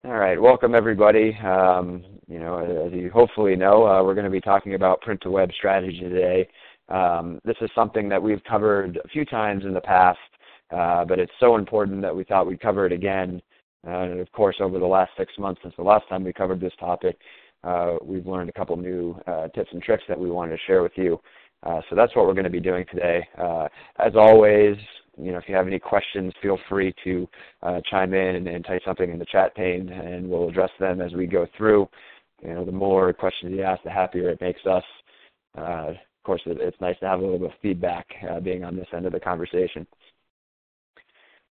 All right, welcome everybody. As you hopefully know, we're going to be talking about print-to-web strategy today. This is something that we've covered a few times in the past, but it's so important that we thought we'd cover it again. And of course, over the last 6 months since the last time we covered this topic, we've learned a couple new tips and tricks that we wanted to share with you. So that's what we're going to be doing today. As always, if you have any questions, feel free to chime in and type something in the chat pane, and we'll address them as we go through. The more questions you ask, the happier it makes us. Of course, it's nice to have a little bit of feedback being on this end of the conversation.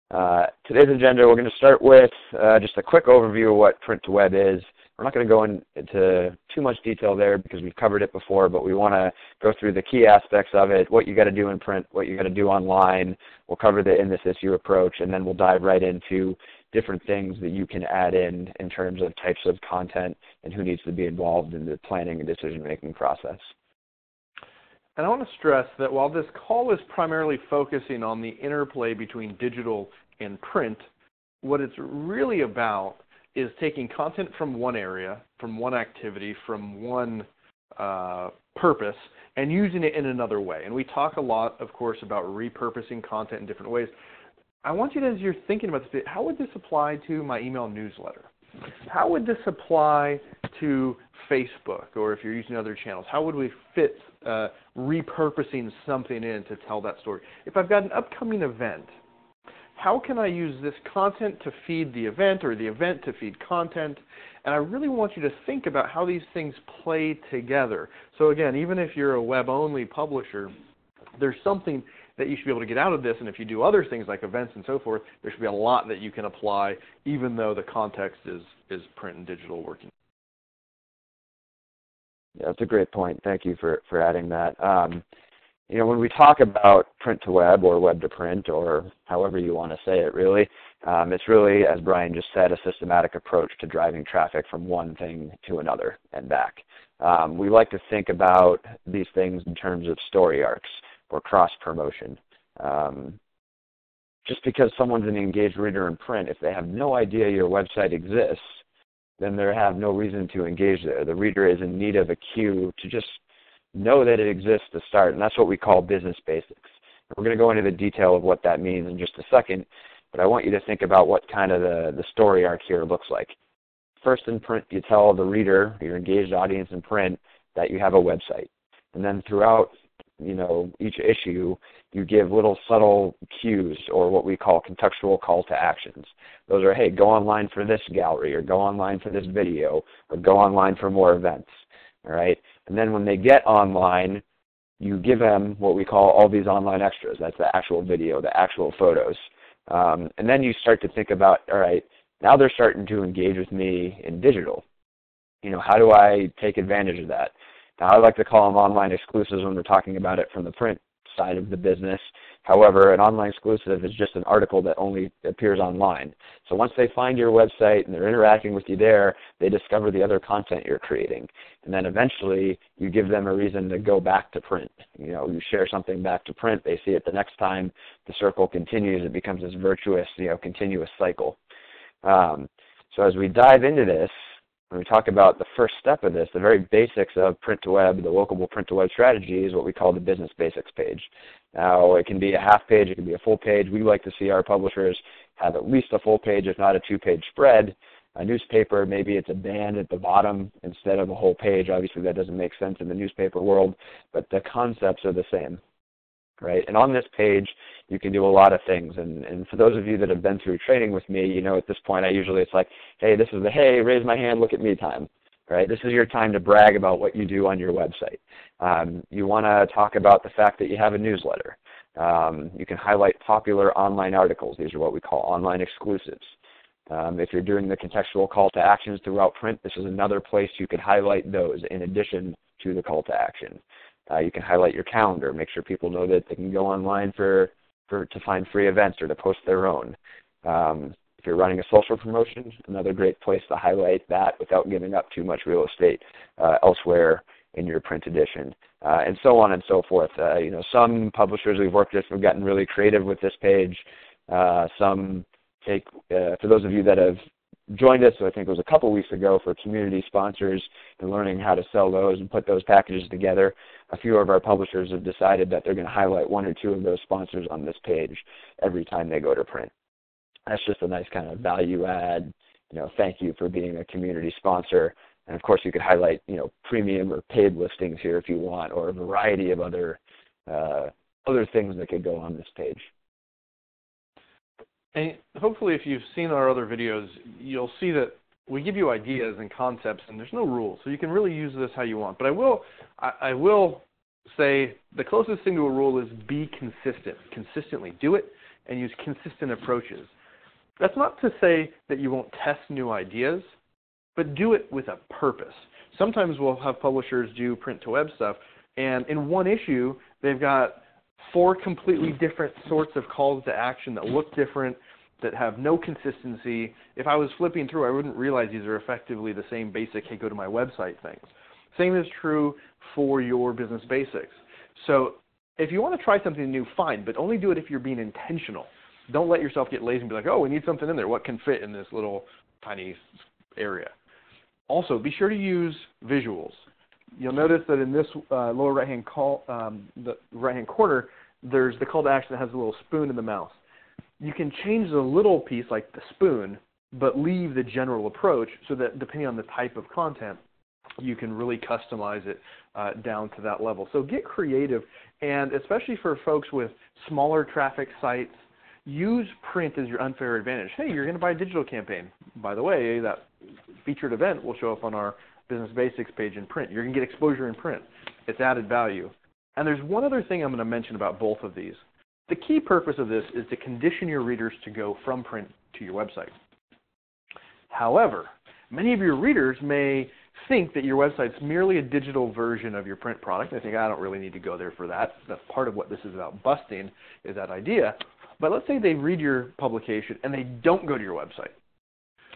Today's agenda, we're going to start with just a quick overview of what print-to-web is. We're not going to go into too much detail there because we've covered it before, but we want to go through the key aspects of it, what you got to do in print, what you got to do online. We'll cover the in this issue approach, and then we'll dive right into different things that you can add in terms of types of content and who needs to be involved in the planning and decision-making process. And I want to stress that while this call is primarily focusing on the interplay between digital and print, what it's really about is taking content from one area, from one activity, from one purpose, and using it in another way. And we talk a lot, of course, about repurposing content in different ways. I want you to, as you're thinking about this, how would this apply to my email newsletter? How would this apply to Facebook, or if you're using other channels? How would we fit repurposing something in to tell that story? If I've got an upcoming event, how can I use this content to feed the event or the event to feed content? And I really want you to think about how these things play together. So again, even if you're a web-only publisher, there's something that you should be able to get out of this. And if you do other things like events and so forth, there should be a lot that you can apply, even though the context is print and digital working. Yeah, that's a great point. Thank you for adding that. When we talk about print-to-web or web-to-print, or however you want to say it really, it's really, as Brian just said, a systematic approach to driving traffic from one thing to another and back. We like to think about these things in terms of story arcs or cross-promotion. Just because someone's an engaged reader in print, if they have no idea your website exists, then they have no reason to engage there. The reader is in need of a cue to just know that it exists to start, and that's what we call business basics. We're going to go into the detail of what that means in just a second, but I want you to think about what kind of the story arc here looks like. First, in print, you tell the reader, your engaged audience in print, that you have a website. And then throughout each issue, you give little subtle cues, or what we call contextual call to actions. Those are, hey, go online for this gallery, or go online for this video, or go online for more events. All right? And then when they get online, you give them what we call all these online extras. That's the actual video, the actual photos. And then you start to think about, all right, now they're starting to engage with me in digital. How do I take advantage of that? Now, I like to call them online exclusives when we're talking about it from the print side of the business. However, an online exclusive is just an article that only appears online. So once they find your website and they're interacting with you there, they discover the other content you're creating. And then eventually you give them a reason to go back to print. You share something back to print, they see it the next time, the circle continues, it becomes this virtuous, continuous cycle. So as we dive into this, when we talk about the first step of this, the very basics of print-to-web, the local print-to-web strategy is what we call the business basics page. Now, it can be a half page, it can be a full page. We like to see our publishers have at least a full page, if not a two-page spread. A newspaper, maybe it's a band at the bottom instead of a whole page. Obviously, that doesn't make sense in the newspaper world, but the concepts are the same. Right? And on this page, you can do a lot of things. And for those of you that have been through training with me, at this point, it's like, hey, this is the, hey, raise my hand, look at me time. Right? This is your time to brag about what you do on your website. You want to talk about the fact that you have a newsletter. You can highlight popular online articles. These are what we call online exclusives. If you're doing the contextual call to actions throughout print, this is another place you could highlight those in addition to the call to action. You can highlight your calendar, make sure people know that they can go online to find free events or to post their own. If you're running a social promotion, another great place to highlight that without giving up too much real estate elsewhere in your print edition, and so on and so forth. Some publishers we've worked with have gotten really creative with this page. Some take, for those of you that have joined us, so I think it was a couple weeks ago, for community sponsors and learning how to sell those and put those packages together. A few of our publishers have decided that they're going to highlight one or two of those sponsors on this page every time they go to print. That's just a nice kind of value add, thank you for being a community sponsor. And of course you could highlight, premium or paid listings here if you want, or a variety of other things that could go on this page. And hopefully if you've seen our other videos, you'll see that we give you ideas and concepts, and there's no rules, so you can really use this how you want. But I will say the closest thing to a rule is be consistent. Consistently do it and use consistent approaches. That's not to say that you won't test new ideas, but do it with a purpose. Sometimes we'll have publishers do print-to-web stuff, and in one issue, they've got 4 completely different sorts of calls to action that look different, that have no consistency. If I was flipping through, I wouldn't realize these are effectively the same basic, hey, go to my website things. Same is true for your business basics. So if you want to try something new, fine, but only do it if you're being intentional. Don't let yourself get lazy and be like, oh, we need something in there. What can fit in this little tiny area? Also, be sure to use visuals. You'll notice that in this lower right-hand the right-hand corner, there's the call to action that has a little spoon in the mouse. You can change the little piece, like the spoon, but leave the general approach so that depending on the type of content, you can really customize it down to that level. So get creative, and especially for folks with smaller traffic sites, use print as your unfair advantage. Hey, you're going to buy a digital campaign. By the way, that featured event will show up on our Business Basics page in print. You're going to get exposure in print. It's added value. And there's one other thing I'm going to mention about both of these. The key purpose of this is to condition your readers to go from print to your website. However, many of your readers may think that your website's merely a digital version of your print product. They think, I don't really need to go there for that. That's part of what this is about busting, is that idea. But let's say they read your publication and they don't go to your website.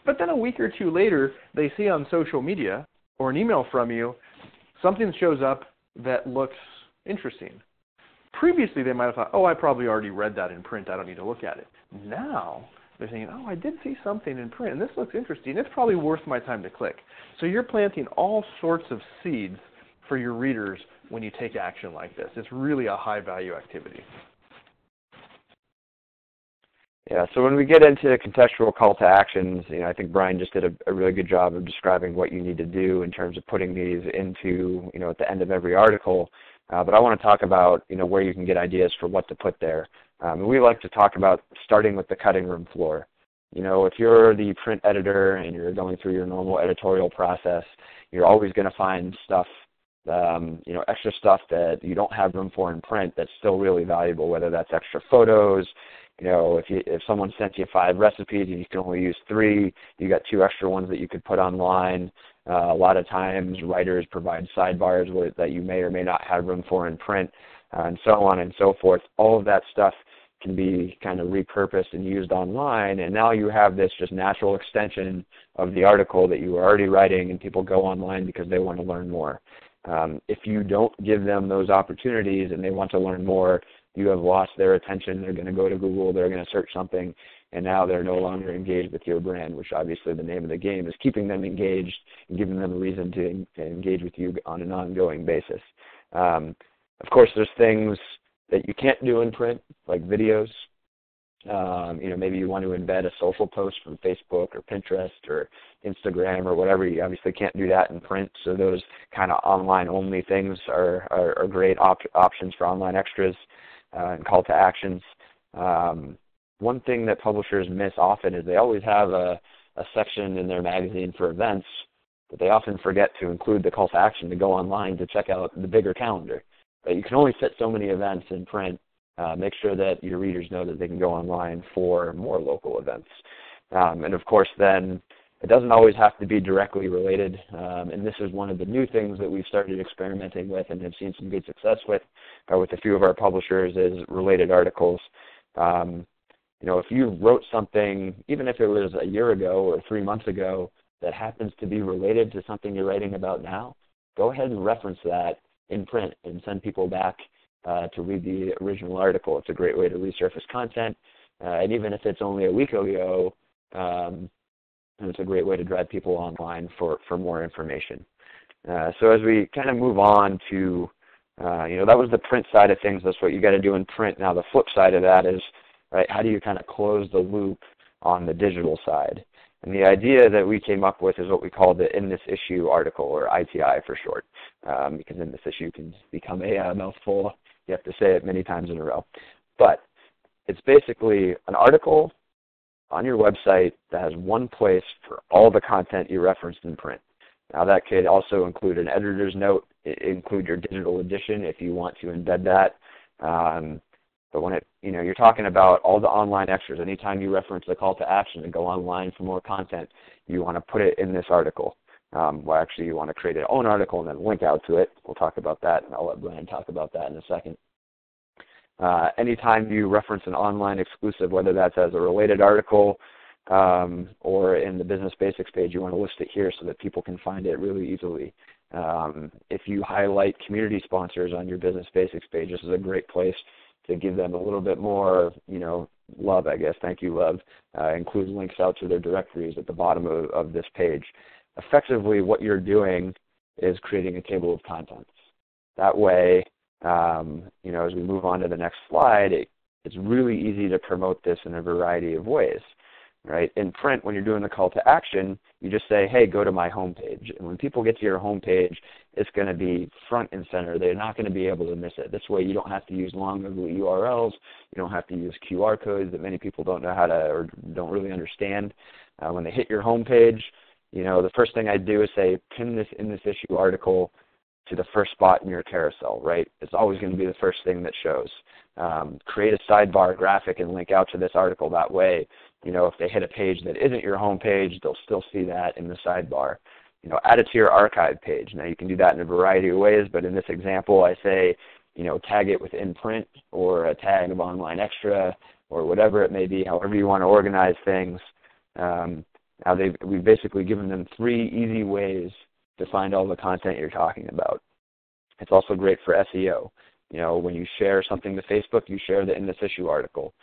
But then a week or two later, they see on social media or an email from you, something shows up that looks interesting. Previously, they might have thought, oh, I probably already read that in print. I don't need to look at it. Now, they're saying, oh, I did see something in print, and this looks interesting. It's probably worth my time to click. So you're planting all sorts of seeds for your readers when you take action like this. It's really a high-value activity. Yeah, so when we get into contextual call to actions, I think Brian just did a really good job of describing what you need to do in terms of putting these into, at the end of every article. But I want to talk about, where you can get ideas for what to put there. And we like to talk about starting with the cutting room floor. If you're the print editor and you're going through your normal editorial process, you're always going to find stuff, extra stuff that you don't have room for in print that's still really valuable, whether that's extra photos. If someone sent you 5 recipes and you can only use 3, you got 2 extra ones that you could put online. A lot of times writers provide sidebars that you may or may not have room for in print, and so on and so forth. All of that stuff can be kind of repurposed and used online, and now you have this just natural extension of the article that you were already writing, and people go online because they want to learn more. If you don't give them those opportunities and they want to learn more, you have lost their attention. They're going to go to Google, they're going to search something, and now they're no longer engaged with your brand, which obviously the name of the game is keeping them engaged and giving them a reason to engage with you on an ongoing basis. Of course, there's things that you can't do in print, like videos. Maybe you want to embed a social post from Facebook or Pinterest or Instagram or whatever. You obviously can't do that in print, so those kind of online-only things are great options for online extras and call to actions. One thing that publishers miss often is they always have a section in their magazine for events, but they often forget to include the call to action to go online to check out the bigger calendar. But you can only fit so many events in print. Make sure that your readers know that they can go online for more local events. And of course then, it doesn't always have to be directly related, and this is one of the new things that we've started experimenting with and have seen some good success with a few of our publishers, is related articles. If you wrote something, even if it was a year ago or 3 months ago, that happens to be related to something you're writing about now, go ahead and reference that in print and send people back to read the original article. It's a great way to resurface content, and even if it's only a week ago, and it's a great way to drive people online for more information. So as we kind of move on to, that was the print side of things. That's what you got to do in print. Now the flip side of that is, right, how do you kind of close the loop on the digital side? And the idea that we came up with is what we call the In This Issue article, or ITI for short, because In This Issue can become a mouthful. You have to say it many times in a row. But it's basically an article on your website that has one place for all the content you referenced in print. Now that could also include an editor's note, include your digital edition if you want to embed that. But when you're talking about all the online extras, anytime you reference the call to action and go online for more content, you want to put it in this article. Well, actually, you want to create your own article and then link out to it. We'll talk about that, and I'll let Brian talk about that in a second. Anytime you reference an online exclusive, whether that's as a related article or in the Business Basics page, you want to list it here so that people can find it really easily. If you highlight community sponsors on your Business Basics page, this is a great place to give them a little bit more, love, I guess. Thank you, love. Include links out to their directories at the bottom of this page. Effectively, what you're doing is creating a table of contents. That way, as we move on to the next slide, it's really easy to promote this in a variety of ways, right? In print, when you're doing the call to action, you just say, hey, go to my homepage. And when people get to your homepage, it's going to be front and center. They're not going to be able to miss it. This way, you don't have to use long, ugly URLs. You don't have to use QR codes that many people don't know how to or don't really understand. When they hit your homepage, the first thing I do is say, pin this In This Issue article to the first spot in your carousel, right? It's always going to be the first thing that shows. Create a sidebar graphic and link out to this article. That way, if they hit a page that isn't your home page, they'll still see that in the sidebar. Add it to your archive page. Now, you can do that in a variety of ways, but in this example, I say, tag it with in print or a tag of online extra or whatever it may be, however you want to organize things. Now, we've basically given them 3 easy ways to find all the content you're talking about. It's also great for SEO. When you share something to Facebook, you share the In This Issue article.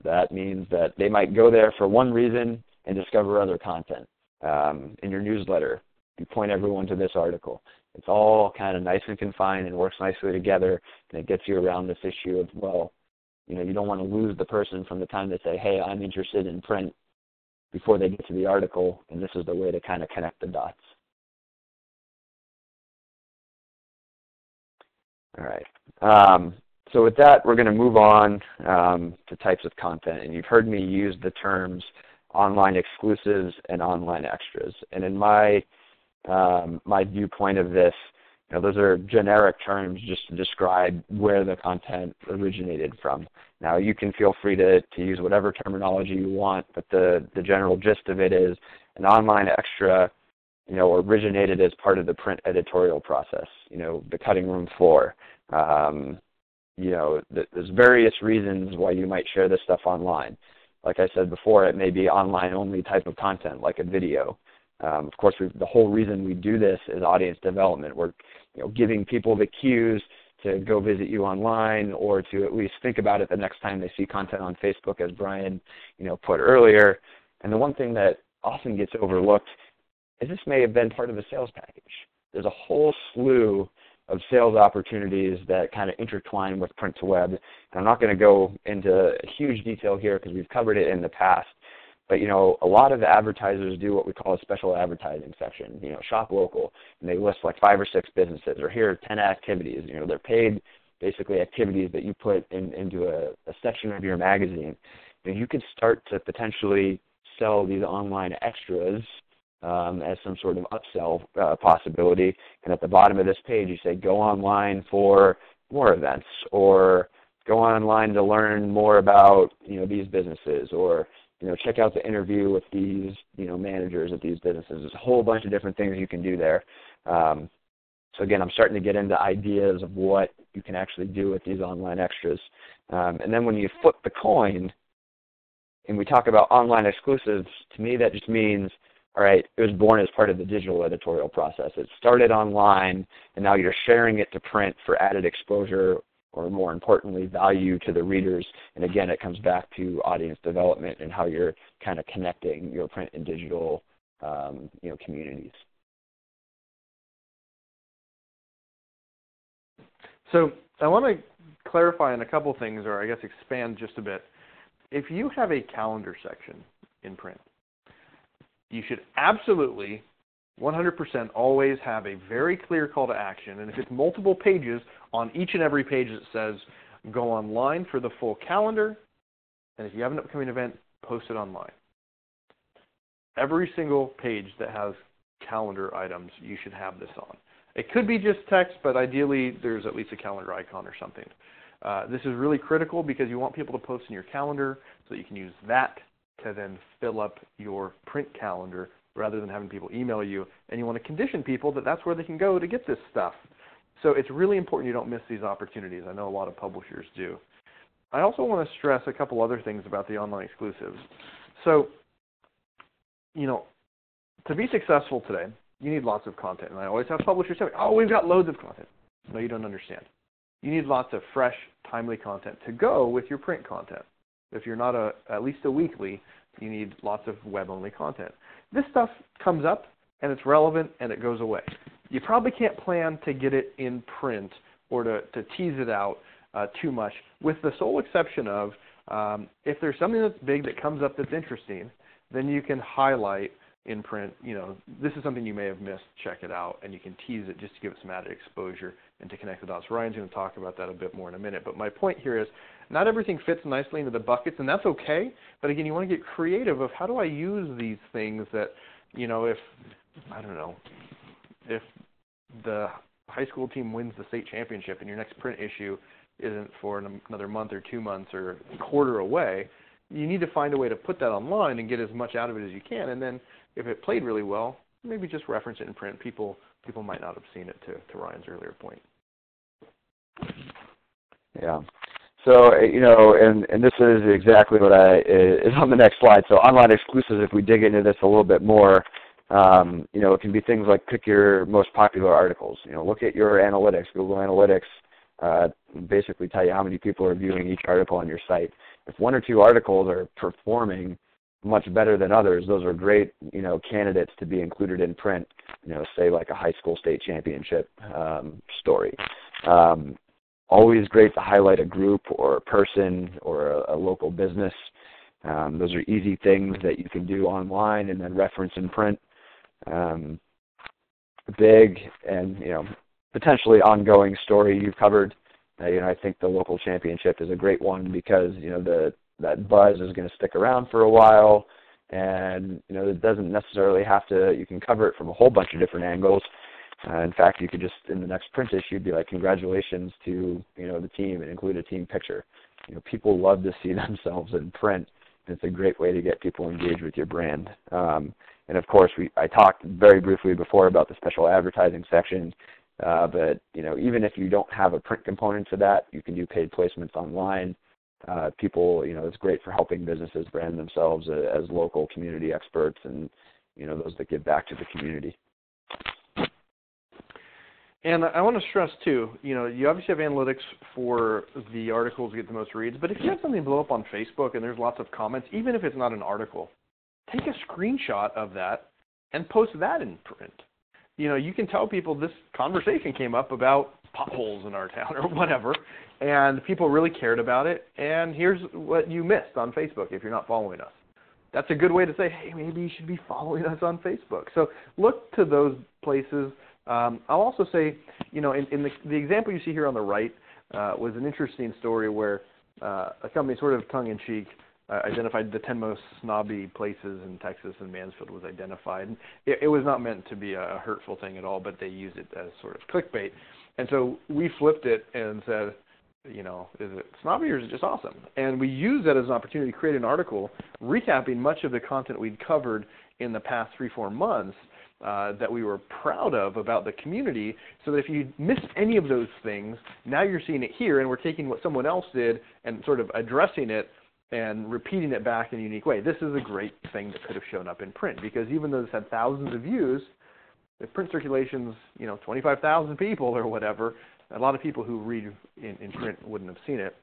That means that they might go there for one reason and discover other content. In your newsletter, you point everyone to this article. It's all kind of nice and confined and works nicely together, and it gets you around this issue of, you don't want to lose the person from the time they say, hey, I'm interested in print, before they get to the article, and this is the way to kind of connect the dots. All right. So with that, we're going to move on to types of content. And you've heard me use the terms online exclusives and online extras. And in my viewpoint of this, those are generic terms just to describe where the content originated from. Now, you can feel free to use whatever terminology you want, but the general gist of it is an online extra originated as part of the print editorial process, the cutting room floor. There's various reasons why you might share this stuff online. Like I said before, it may be online-only type of content, like a video. Of course, the whole reason we do this is audience development. We're giving people the cues to go visit you online or to at least think about it the next time they see content on Facebook, as Brian put earlier. And the one thing that often gets overlooked is this may have been part of a sales package. There's a whole slew of sales opportunities that kind of intertwine with print to web. And I'm not going to go into huge detail here because we've covered it in the past. But, a lot of advertisers do what we call a special advertising section, shop local, and they list like 5 or 6 businesses, or here are 10 activities. They're paid, basically, activities that you put into a section of your magazine. You could start to potentially sell these online extras as some sort of upsell possibility. And at the bottom of this page, you say, go online for more events, or go online to learn more about, these businesses, or, check out the interview with these, managers at these businesses. There's a whole bunch of different things you can do there. So again, I'm starting to get into ideas of what you can actually do with these online extras. And then when you flip the coin and we talk about online exclusives, to me that just means, all right, it was born as part of the digital editorial process. It started online, and now you're sharing it to print for added exposure, or more importantly, value to the readers. And again, it comes back to audience development and how you're kind of connecting your print and digital communities. So I want to clarify on a couple things, or I guess expand just a bit. If you have a calendar section in print, you should absolutely 100% always have a very clear call to action. And if it's multiple pages, on each and every page it says, go online for the full calendar, and if you have an upcoming event, post it online. Every single page that has calendar items, you should have this on. It could be just text, but ideally there's at least a calendar icon or something. This is really critical because you want people to post in your calendar so that you can use that to then fill up your print calendar rather than having people email you. And you want to condition people that that's where they can go to get this stuff. So it's really important you don't miss these opportunities. I know a lot of publishers do. I also want to stress a couple other things about the online exclusives. So, to be successful today, you need lots of content. And I always have publishers say, oh, we've got loads of content. No, you don't understand. You need lots of fresh, timely content to go with your print content. If you're not at least a weekly, you need lots of web-only content. This stuff comes up, and it's relevant, and it goes away. You probably can't plan to get it in print or to tease it out too much, with the sole exception of if there's something that's big that comes up that's interesting, then you can highlight in print, this is something you may have missed, check it out, and you can tease it just to give it some added exposure and to connect the dots. Ryan's going to talk about that a bit more in a minute, but my point here is not everything fits nicely into the buckets, and that's okay, but again, you want to get creative of how do I use these things that, if the high school team wins the state championship and your next print issue isn't for another month or 2 months or a quarter away, you need to find a way to put that online and get as much out of it as you can. And then if it played really well, maybe just reference it in print. People might not have seen it, to Ryan's earlier point. Yeah. So, and this is exactly what is on the next slide. So online exclusives, if we dig into this a little bit more, it can be things like pick your most popular articles. Look at your analytics, Google Analytics, basically tell you how many people are viewing each article on your site. If 1 or 2 articles are performing much better than others, those are great, candidates to be included in print, say like a high school state championship story. Always great to highlight a group or a person or a local business. Those are easy things that you can do online and then reference in print. Big and, potentially ongoing story you've covered. I think the local championship is a great one because, that buzz is going to stick around for a while, and, it doesn't necessarily have to, you can cover it from a whole bunch of different angles. In fact, you could just, in the next print issue, be like, congratulations to, the team, and include a team picture. People love to see themselves in print, and it's a great way to get people engaged with your brand. And of course, I talked very briefly before about the special advertising section. But, even if you don't have a print component to that, you can do paid placements online. It's great for helping businesses brand themselves as local community experts and, those that give back to the community. And I want to stress, too, you obviously have analytics for the articles that get the most reads, but if you have something blow up on Facebook and there's lots of comments, even if it's not an article, take a screenshot of that and post that in print. You can tell people this conversation came up about potholes in our town or whatever, and people really cared about it, and here's what you missed on Facebook if you're not following us. That's a good way to say, hey, maybe you should be following us on Facebook. So look to those places. I'll also say, in the example you see here on the right was an interesting story where a company sort of tongue-in-cheek identified the 10 most snobby places in Texas, and Mansfield was identified. And it was not meant to be a hurtful thing at all, but they used it as sort of clickbait. And so we flipped it and said, is it snobby or is it just awesome? And we used that as an opportunity to create an article recapping much of the content we'd covered in the past 3-4 months that we were proud of about the community, so that if you missed any of those things, now you're seeing it here, and we're taking what someone else did and sort of addressing it and repeating it back in a unique way. This is a great thing that could have shown up in print, because even though this had thousands of views, if print circulation's 25,000 people or whatever, a lot of people who read in print wouldn't have seen it.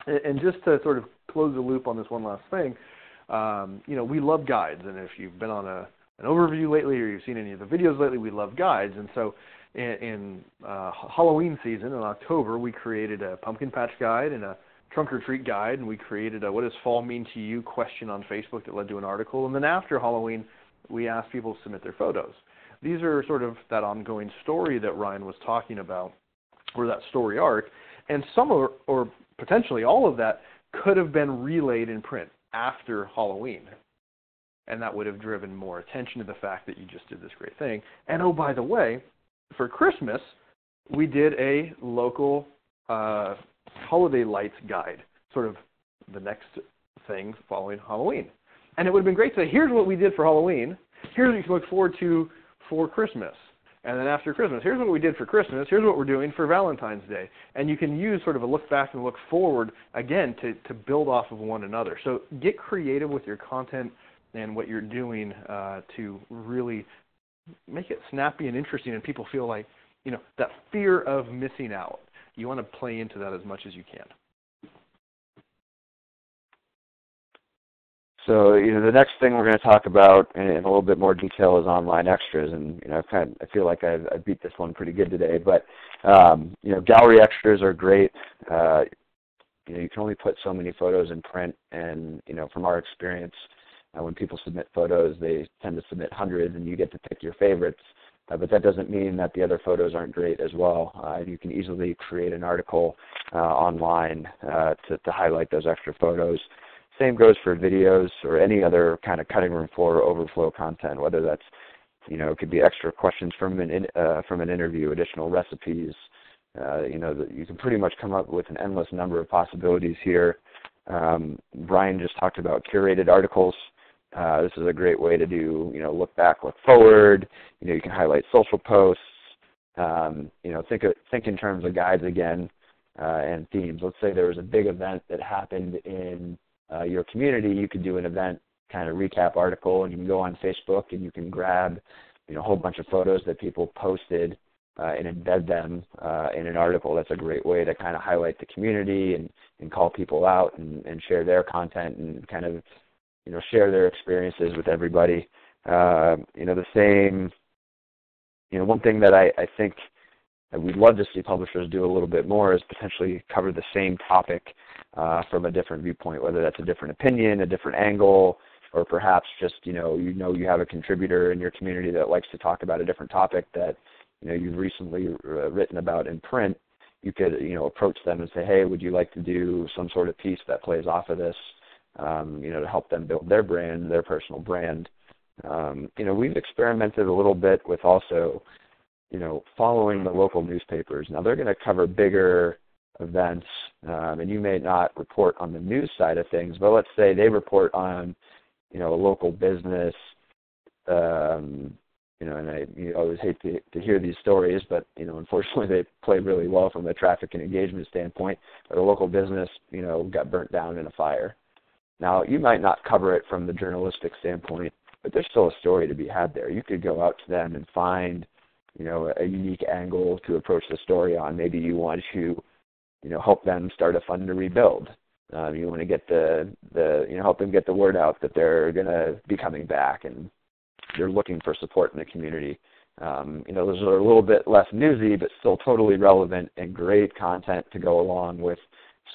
And just to sort of close the loop on this one last thing, we love guides, and if you've been on a an overview lately or you've seen any of the videos lately, we love guides. And so in Halloween season in October, we created a pumpkin patch guide and a trunk or treat guide, and we created a what does fall mean to you question on Facebook that led to an article. And then after Halloween, we asked people to submit their photos. These are sort of that ongoing story that Ryan was talking about, or that story arc. And some or potentially all of that could have been relayed in print after Halloween. And that would have driven more attention to the fact that you just did this great thing. And oh, by the way, for Christmas, we did a local holiday lights guide, sort of the next thing following Halloween. And it would have been great to say, here's what we did for Halloween, here's what you can look forward to for Christmas. And then after Christmas, here's what we did for Christmas, here's what we're doing for Valentine's Day. And you can use sort of a look back and look forward, again, to build off of one another. So get creative with your content and what you're doing to really make it snappy and interesting, and people feel like, that fear of missing out. You want to play into that as much as you can. So, the next thing we're going to talk about in a little bit more detail is online extras, and I feel like I beat this one pretty good today. But gallery extras are great. You can only put so many photos in print, and from our experience, when people submit photos, they tend to submit hundreds, and you get to pick your favorites. But that doesn't mean that the other photos aren't great as well. You can easily create an article online to highlight those extra photos. Same goes for videos or any other kind of cutting room floor overflow content, whether that's, it could be extra questions from an interview, additional recipes. You can pretty much come up with an endless number of possibilities here. Brian just talked about curated articles. This is a great way to do, look back, look forward. You can highlight social posts. Think in terms of guides again and themes. Let's say there was a big event that happened in your community. You could do an event kind of recap article, and you can go on Facebook and you can grab, a whole bunch of photos that people posted and embed them in an article. That's a great way to kind of highlight the community and call people out and share their content and kind of share their experiences with everybody. The same, one thing that I think that we'd love to see publishers do a little bit more is potentially cover the same topic from a different viewpoint, whether that's a different opinion, a different angle, or perhaps just, you have a contributor in your community that likes to talk about a different topic that, you've recently written about in print. You could, approach them and say, hey, would you like to do some sort of piece that plays off of this? To help them build their brand, their personal brand. We've experimented a little bit with also, following the local newspapers. Now, they're going to cover bigger events, and you may not report on the news side of things, but let's say they report on, a local business, and I always hate to hear these stories, but, unfortunately they play really well from a traffic and engagement standpoint, but a local business, got burnt down in a fire. Now, you might not cover it from the journalistic standpoint, but there's still a story to be had there. You could go out to them and find, a unique angle to approach the story on. Maybe you want to, help them start a fund to rebuild. You want to get help them get the word out that they're going to be coming back and they're looking for support in the community. Those are a little bit less newsy, but still totally relevant and great content to go along with,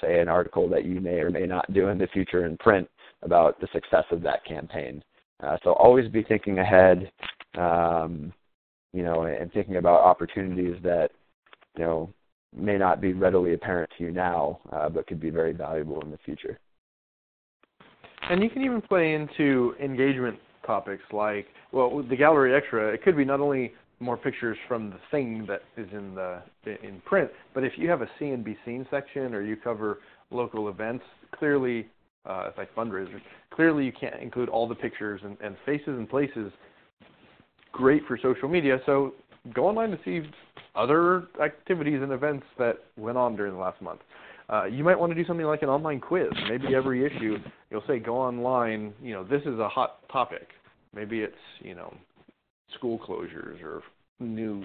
say, an article that you may or may not do in the future in print about the success of that campaign. So always be thinking ahead, and thinking about opportunities that, may not be readily apparent to you now, but could be very valuable in the future. And you can even play into engagement topics like, with the gallery extra, it could be not only more pictures from the thing that is in print, but if you have a see and be seen section or you cover local events, clearly, like fundraisers, clearly you can't include all the pictures and faces and places. Great for social media, so go online to see other activities and events that went on during the last month. You might want to do something like an online quiz. Maybe every issue you'll say, go online, this is a hot topic. Maybe it's, school closures or new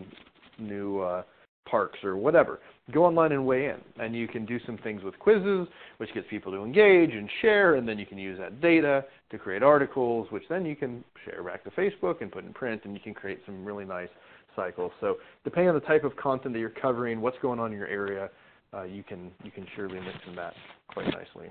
parks or whatever. go online and weigh in. And you can do some things with quizzes, which gets people to engage and share, and then you can use that data to create articles, which then you can share back to Facebook and put in print, and you can create some really nice cycles. So depending on the type of content that you're covering, what's going on in your area, you can surely mix and match quite nicely.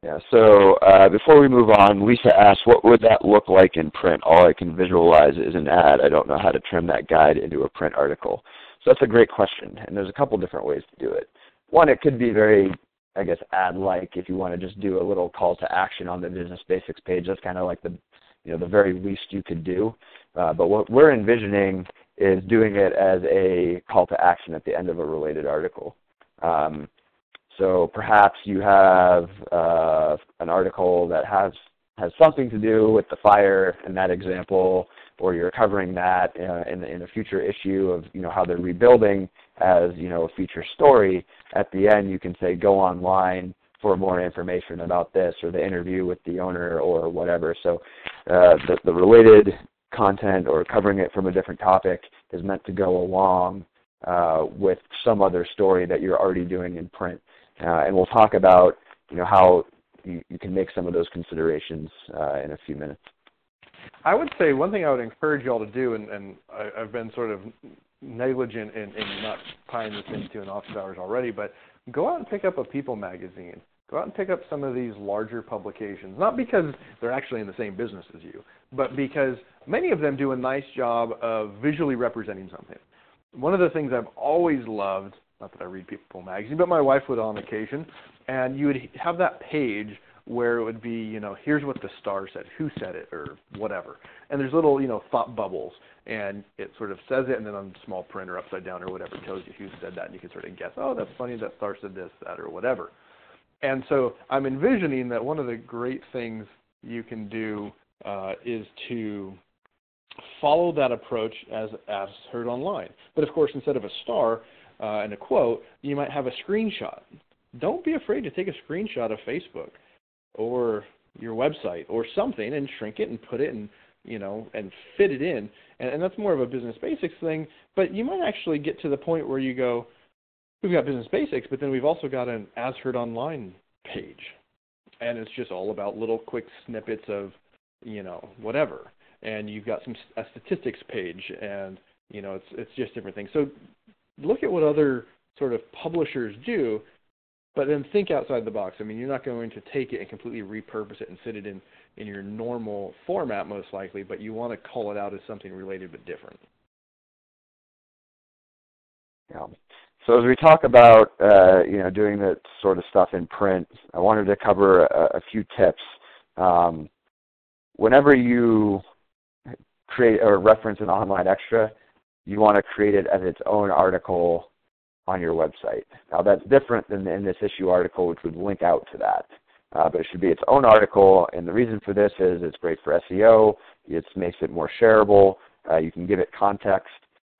Yeah, so before we move on, Lisa asked, what would that look like in print? All I can visualize is an ad. I don't know how to trim that guide into a print article. So that's a great question, and there's a couple different ways to do it. One, it could be very, I guess, ad-like if you want to just do a little call to action on the Business Basics page. That's kind of like the very least you could do. But what we're envisioning is doing it as a call to action at the end of a related article. So perhaps you have an article that has something to do with the fire in that example, or you're covering that in a future issue of how they're rebuilding as a feature story. At the end, you can say go online for more information about this, or the interview with the owner, or whatever. So the related content or covering it from a different topic is meant to go along with some other story that you're already doing in print. And we'll talk about how you can make some of those considerations in a few minutes. I would say one thing I would encourage you all to do, and I've been sort of negligent in not tying this into an office hours already, but go out and pick up a People magazine. Go out and pick up some of these larger publications, not because they're actually in the same business as you, but because many of them do a nice job of visually representing something. One of the things I've always loved, not that I read People magazine, but my wife would on occasion, and you would have that page where it would be, here's what the star said, who said it, or whatever. And there's little, thought bubbles, and it sort of says it, and then on small print or upside down or whatever, it tells you who said that, and you can sort of guess, oh, that's funny, that star said this, that, or whatever. And so I'm envisioning that one of the great things you can do is to follow that approach as heard online. But of course, instead of a star and a quote, you might have a screenshot. Don't be afraid to take a screenshot of Facebook or your website or something and shrink it and put it in, and fit it in. And that's more of a Business Basics thing. But you might actually get to the point where you go, we've got Business Basics, but then we've also got an As Heard Online page. And it's just all about little quick snippets of, whatever. And you've got a statistics page, and, it's just different things. So look at what other sort of publishers do, but then think outside the box. I mean, you're not going to take it and completely repurpose it and fit it in your normal format, most likely, but you want to call it out as something related but different. Yeah. So as we talk about, doing that sort of stuff in print, I wanted to cover a few tips. Whenever you create or reference an online extra, you want to create it as its own article on your website. Now that's different than the In This Issue article, which would link out to that. But it should be its own article, and the reason for this is it's great for SEO, it makes it more shareable, you can give it context.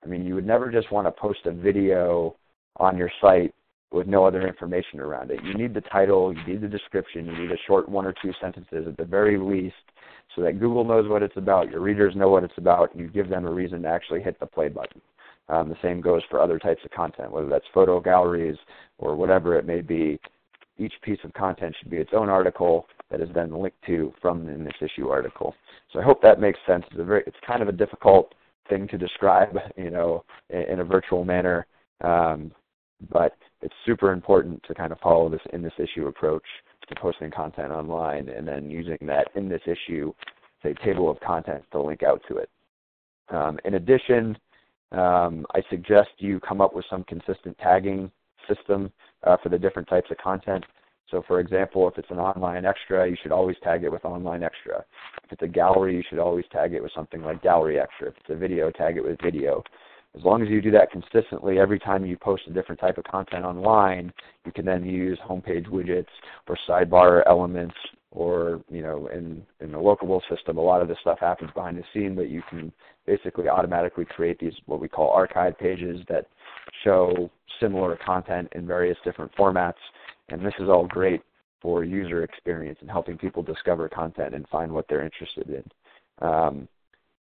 I mean, you would never just want to post a video on your site with no other information around it. You need the title, you need the description, you need a short 1 or 2 sentences at the very least so that Google knows what it's about, your readers know what it's about, and you give them a reason to actually hit the play button. The same goes for other types of content, whether that's photo galleries or whatever it may be. Each piece of content should be its own article that is then linked to from the In This Issue article. So I hope that makes sense. It's kind of a difficult thing to describe, in a virtual manner, but it's super important to kind of follow this In This Issue approach to posting content online and then using that In This Issue, say, table of contents to link out to it. In addition, I suggest you come up with some consistent tagging system for the different types of content. So for example, if it's an online extra, you should always tag it with online extra. If it's a gallery, you should always tag it with something like gallery extra. If it's a video, tag it with video. As long as you do that consistently, every time you post a different type of content online, you can then use homepage widgets or sidebar elements, or, in the Localable system, a lot of this stuff happens behind the scene, but you can basically automatically create these, what we call archive pages, that show similar content in various different formats. And this is all great for user experience and helping people discover content and find what they're interested in.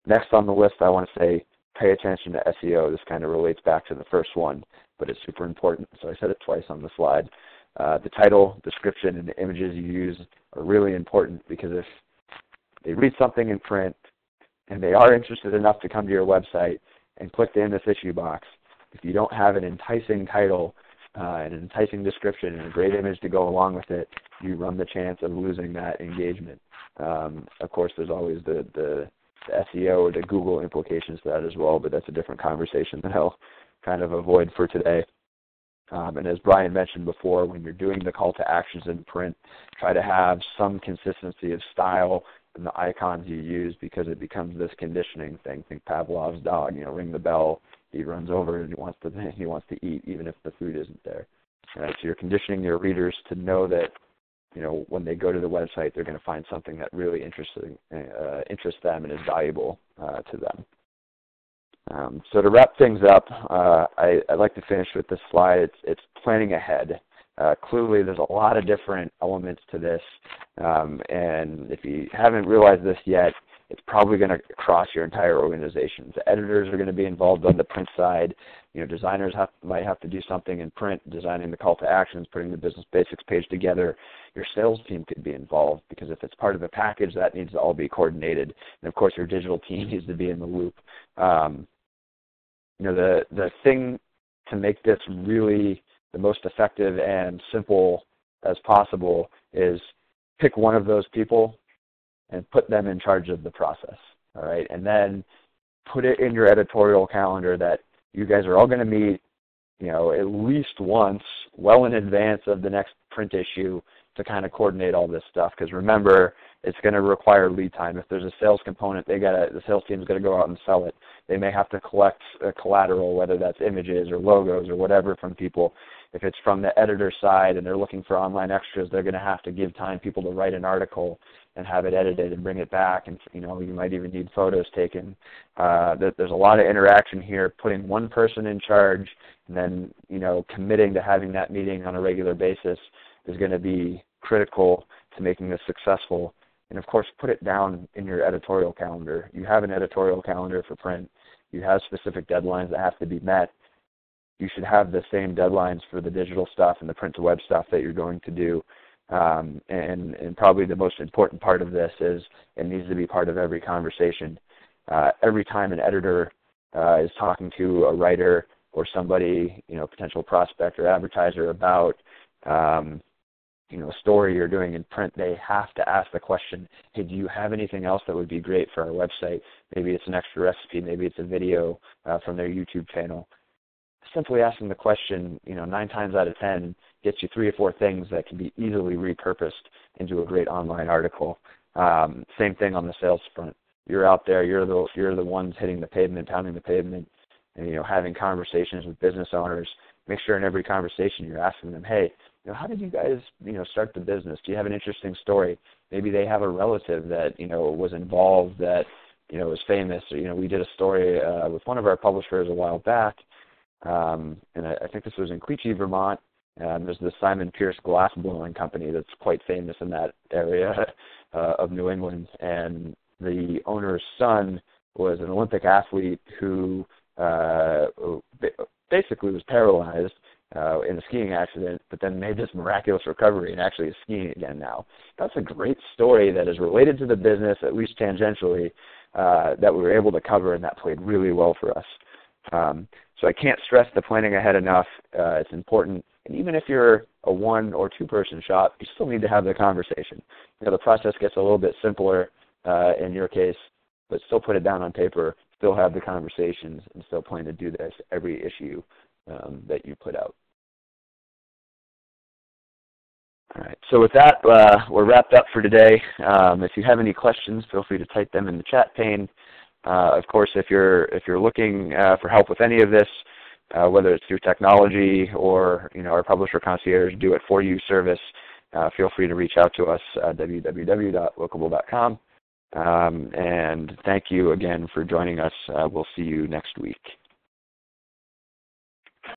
Next on the list, I want to say, pay attention to SEO. This kind of relates back to the first one, but it's super important. So I said it twice on the slide. The title, description, and the images you use are really important, because if they read something in print and they are interested enough to come to your website and click the In This Issue box, if you don't have an enticing title, an enticing description, and a great image to go along with it, you run the chance of losing that engagement. Of course, there's always the SEO or the Google implications to that as well, but that's a different conversation that I'll kind of avoid for today. And as Brian mentioned before, when you're doing the call to actions in print, try to have some consistency of style in the icons you use, because it becomes this conditioning thing. Think Pavlov's dog, ring the bell, he runs over and he wants to eat even if the food isn't there. Right? So you're conditioning your readers to know that, when they go to the website, they're going to find something that really interests them and is valuable to them. So to wrap things up, I'd like to finish with this slide. It's planning ahead. Clearly, there's a lot of different elements to this, and if you haven't realized this yet, it's probably going to cross your entire organization. The editors are going to be involved on the print side. Designers might have to do something in print, designing the call to actions, putting the business basics page together. Your sales team could be involved, because if it's part of a package, that needs to all be coordinated. And of course, your digital team needs to be in the loop. The thing to make this really the most effective and simple as possible is pick one of those people and put them in charge of the process, all right? And then put it in your editorial calendar that you guys are all going to meet, at least once, well in advance of the next print issue, to kind of coordinate all this stuff. Because remember, it's going to require lead time. If there's a sales component, the sales team is going to go out and sell it. They may have to collect collateral, whether that's images or logos or whatever, from people. If it's from the editor side and they're looking for online extras, they're going to have to give time people to write an article and have it edited and bring it back. And you might even need photos taken. There's a lot of interaction here. Putting one person in charge and then committing to having that meeting on a regular basis is going to be critical to making this successful. And of course, put it down in your editorial calendar. You have an editorial calendar for print. You have specific deadlines that have to be met. You should have the same deadlines for the digital stuff and the print to web stuff that you're going to do. And probably the most important part of this is it needs to be part of every conversation. Every time an editor is talking to a writer or somebody, potential prospect or advertiser about a story you're doing in print, they have to ask the question, hey, do you have anything else that would be great for our website? Maybe it's an extra recipe, maybe it's a video from their YouTube channel. Simply asking the question, 9 times out of 10 gets you 3 or 4 things that can be easily repurposed into a great online article. Same thing on the sales front. You're out there, you're the ones hitting the pavement, pounding the pavement, and having conversations with business owners. Make sure in every conversation you're asking them, hey, how did you guys, start the business? Do you have an interesting story? Maybe they have a relative that, was involved that, was famous. Or, we did a story with one of our publishers a while back, and I think this was in Quechee, Vermont. There's the Simon Pierce glass blowing company that's quite famous in that area of New England. And the owner's son was an Olympic athlete who basically was paralyzed in a skiing accident, but then made this miraculous recovery and actually is skiing again now. That's a great story that is related to the business, at least tangentially, that we were able to cover, and that played really well for us. So I can't stress the planning ahead enough. It's important. And even if you're a 1 or 2 person shop, you still need to have the conversation. The process gets a little bit simpler in your case, but still put it down on paper, still have the conversations, and still plan to do this every issue that you put out. All right, so with that, we're wrapped up for today. If you have any questions, feel free to type them in the chat pane. Of course, if you're looking for help with any of this, whether it's through technology or our Publisher Concierge Do It For You service, feel free to reach out to us at www.locable.com. And thank you again for joining us. We'll see you next week.